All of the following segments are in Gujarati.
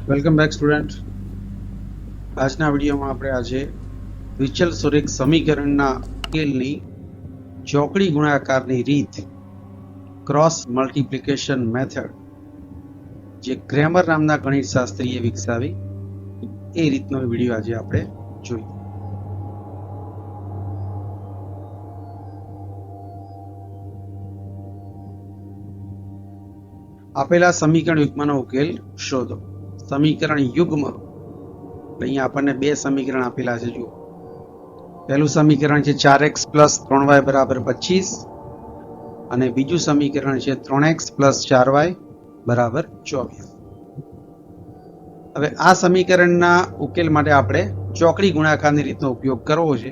Welcome back student. આજના વિડીયોમાં આપણે આજે વિચલ-સુરેખ સમીકરણના ઉકેલની ચોકડી ગુણાકારની રીત, ક્રોસ મલ્ટિપ્લિકેશન મેથડ, જે ક્રેમર નામના ગણિતશાસ્ત્રીએ વિકસાવી, એ રીતનો વિડીયો આજે આપણે જોઈએ. આપેલા સમીકરણ યુગ્મનો ઉકેલ શોધો. સમીકરણ યુગ્મ, અહીંયા આપણને બે સમીકરણ આપેલા છે. જુઓ, પહેલું સમીકરણ છે 4x + 3y = 25 અને બીજું સમીકરણ છે 3x + 4y = 24. હવે આ સમીકરણના ઉકેલ માટે આપણે ચોકડી ગુણાકારની રીતનો ઉપયોગ કરવો છે.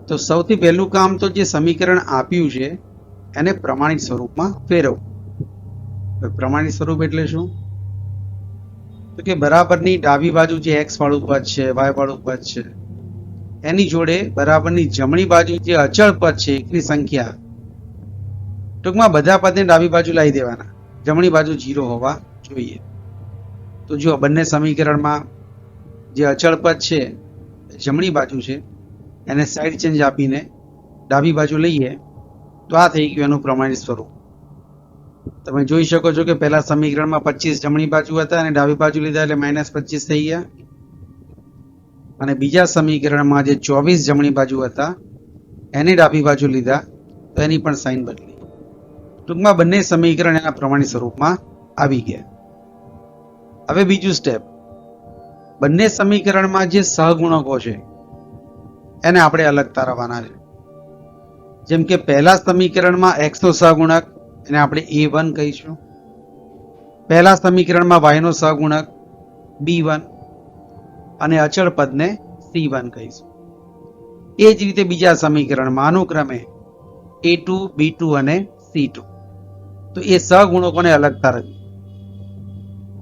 તો સૌથી પહેલું કામ તો જે સમીકરણ આપ્યું છે એને પ્રમાણિત સ્વરૂપમાં ફેરવવું. પ્રમાણિત સ્વરૂપ એટલે શું? તો કે બરાબરની ડાબી બાજુ જે x વાળું પદ છે, y વાળું પદ છે, એની જોડે બરાબરની જમણી બાજુ જે અચળ પદ છે, એકની સંખ્યા, ટૂંકમાં બધા પદને ડાબી બાજુ લાવી દેવાના, જમણી બાજુ 0 હોવા જોઈએ. તો જો બંને સમીકરણમાં જે અચળ પદ છે જમણી બાજુ છે, એને સાઈડ ચેન્જ આપીને ડાબી બાજુ લઈએ તો આ થઈ ગયું એનું પ્રમાણિત સ્વરૂપ. તમે જોઈ શકો છો કે પહેલા સમીકરણમાં 25 જમણી બાજુ હતા અને ડાબી બાજુ લીધા એટલે -25 થઈ ગયા, અને બીજા સમીકરણમાં જે 24 જમણી બાજુ હતા એને ડાબી બાજુ લીધા તો એની પણ સાઈન બદલી. ટૂંકમાં બંને સમીકરણ એના પ્રમાણિત સ્વરૂપમાં આવી ગયા. હવે બીજું સ્ટેપ, બંને સમીકરણમાં જે સહગુણકો છે એને આપણે અલગ તારવવાના છે. જેમ કે પહેલા સમીકરણમાં x નો સહગુણક, એને આપણે a1 કહીશું. પહેલા સમીકરણમાં y નો સહગુણક b1 અને અચળ પદને c1 કહીશું. એ જ રીતે બીજા સમીકરણમાં અનુક્રમે a2, b2 અને c2. તો એ સહગુણકોને અલગ તારવીએ.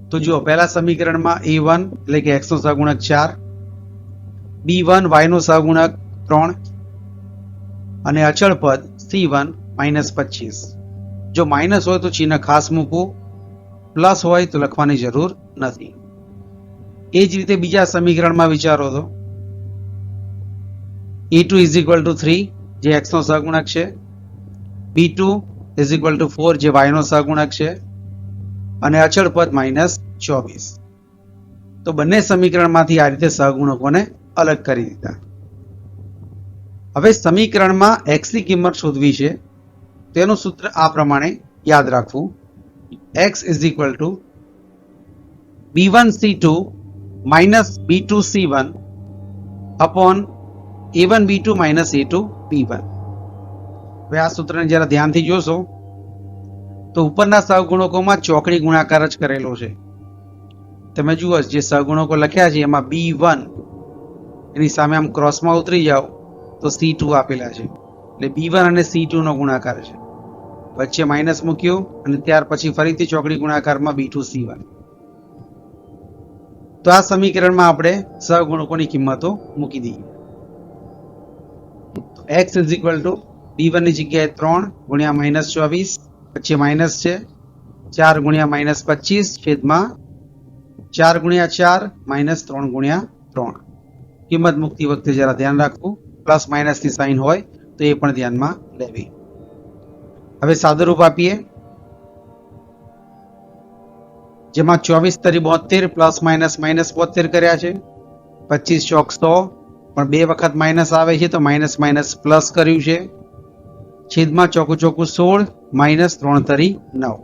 તો જુઓ, પહેલા સમીકરણમાં a1 એટલે કે x નો સહગુણક 4, b1 y નો સહગુણક 3 અને અચળ પદ c1 -25. જો માઇનસ હોય તો ચિહ્ન ખાસ મૂકવું, પ્લસ હોય તો લખવાની જરૂર નથી. એ જ રીતે બીજા સમીકરણમાં વિચારો તો a2 = 3 જે x નો સહગુણક છે, b2 = 4 જે y નો સહગુણક છે, અને અચળ પદ -24. તો બંને સમીકરણમાંથી આ રીતે સહગુણકોને અલગ કરી દીધા. હવે સમીકરણમાં x ની કિંમત શોધવી છે. તેનું સૂત્ર આ પ્રમાણે યાદ રાખવું: x = b1c2 - b2c1 upon a1b2 - a2b1. હવે આ સૂત્રને જરા ધ્યાનથી જોશો તો ઉપરના સહગુણકોમાં ચોકડી ગુણાકાર જ કરેલો છે. તમે જુઓ, જે સહગુણકો લખ્યા છે એમાં b1 એની સામે આમ ક્રોસમાં ઉતરી જાઓ તો c2 આપેલા છે, એટલે b1 અને c2 નો ગુણાકાર છે. વચ્ચે માઇનસ મૂક્યું અને ત્યાર પછી ફરીથી ચોકડી ગુણાકારમાં b2c1. તો આ સમીકરણમાં આપણે સહગુણકોની કિંમતો મૂકી દઈએ. x = b1 ની જગ્યાએ 3 × -24, વચ્ચે માઇનસ છે, 4 × -25 છેદમાં 4 × 4 -3 × 3. કિંમત મૂકતી વખતે જરા ધ્યાન રાખવું, પ્લસ માઇનસની સાઇન હોય તો એ પણ ધ્યાનમાં લેવી. હવે સાદુરૂપ આપીએ, જેમાં 24 તરી 72 પ્લસ માઇનસ -72 કર્યા છે, 25 ચોક 100 પણ બે વખત માઇનસ આવે છે તો માઇનસ માઇનસ પ્લસ કર્યું છે, છેદમાં ચોકું ચોકું 16 -3 તરી 9.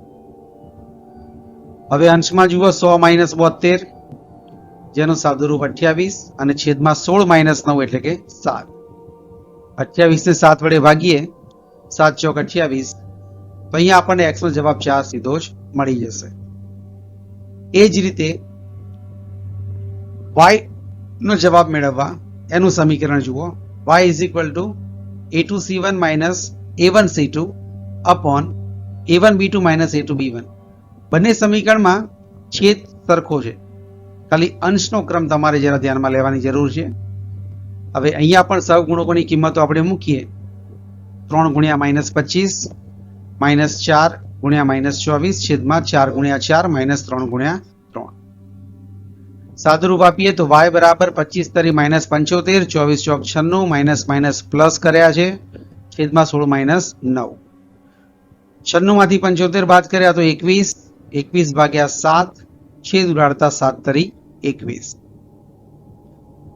હવે અંશમાં જુઓ, 100 - 72 જેનું સાદુરૂપ 28 અને છેદમાં 16 - 9 એટલે કે 7. 28 ને 7 વડે ભાગીએ, 7 ચોક 28, તો અહીંયા આપણને x નો જવાબ 4 સીધો જ મળી જશે. એ જ રીતે y નો જવાબ મેળવવા એનું સમીકરણ જુઓ, y = a2c1 - a1c2 upon a1b2 - a2b1. બંને સમીકરણમાં છેદ સરખો છે, ખાલી અંશનો ક્રમ તમારે જરા ધ્યાનમાં લેવાની જરૂર છે. હવે અહીંયા પણ સહગુણકોની કિંમતો આપણે મૂકીએ. 3 × -25 -4 × -24 છેદમાં 4 × 4 -3 × 3. સાદુરૂપ આપીએ તો y બરાબર 25 તરી માઇનસ 75, 24 ચોક 96, માઇનસ માઇનસ પ્લસ કર્યા છે, છેદમાં 16 માઇનસ 9. 96 માંથી 75 બાદ કર્યા તો 21, 21 ભાગ્યા 7, છેદ ઉડાડતા 7 તરી 21.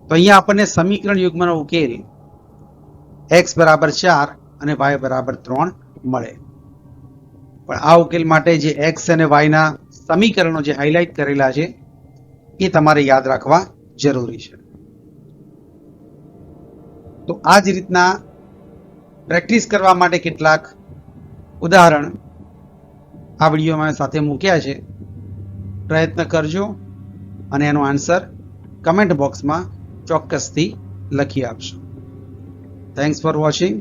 તો અહીંયા આપણને સમીકરણ યુગ્મનો ઉકેલ x બરાબર 4 અને y બરાબર 3 મળે. પણ આ ઉકેલ માટે જે x અને y ના સમીકરણો જે હાઇલાઇટ કરેલા છે એ તમારે યાદ રાખવા જરૂરી છે. તો આ જ રીતના પ્રેક્ટિસ કરવા માટે કેટલાક ઉદાહરણ આ વિડીયોમાં સાથે મૂક્યા છે. પ્રયત્ન કરજો અને એનો આન્સર કમેન્ટ બોક્સમાં ચોક્કસથી લખી આપશો. Thanks for watching.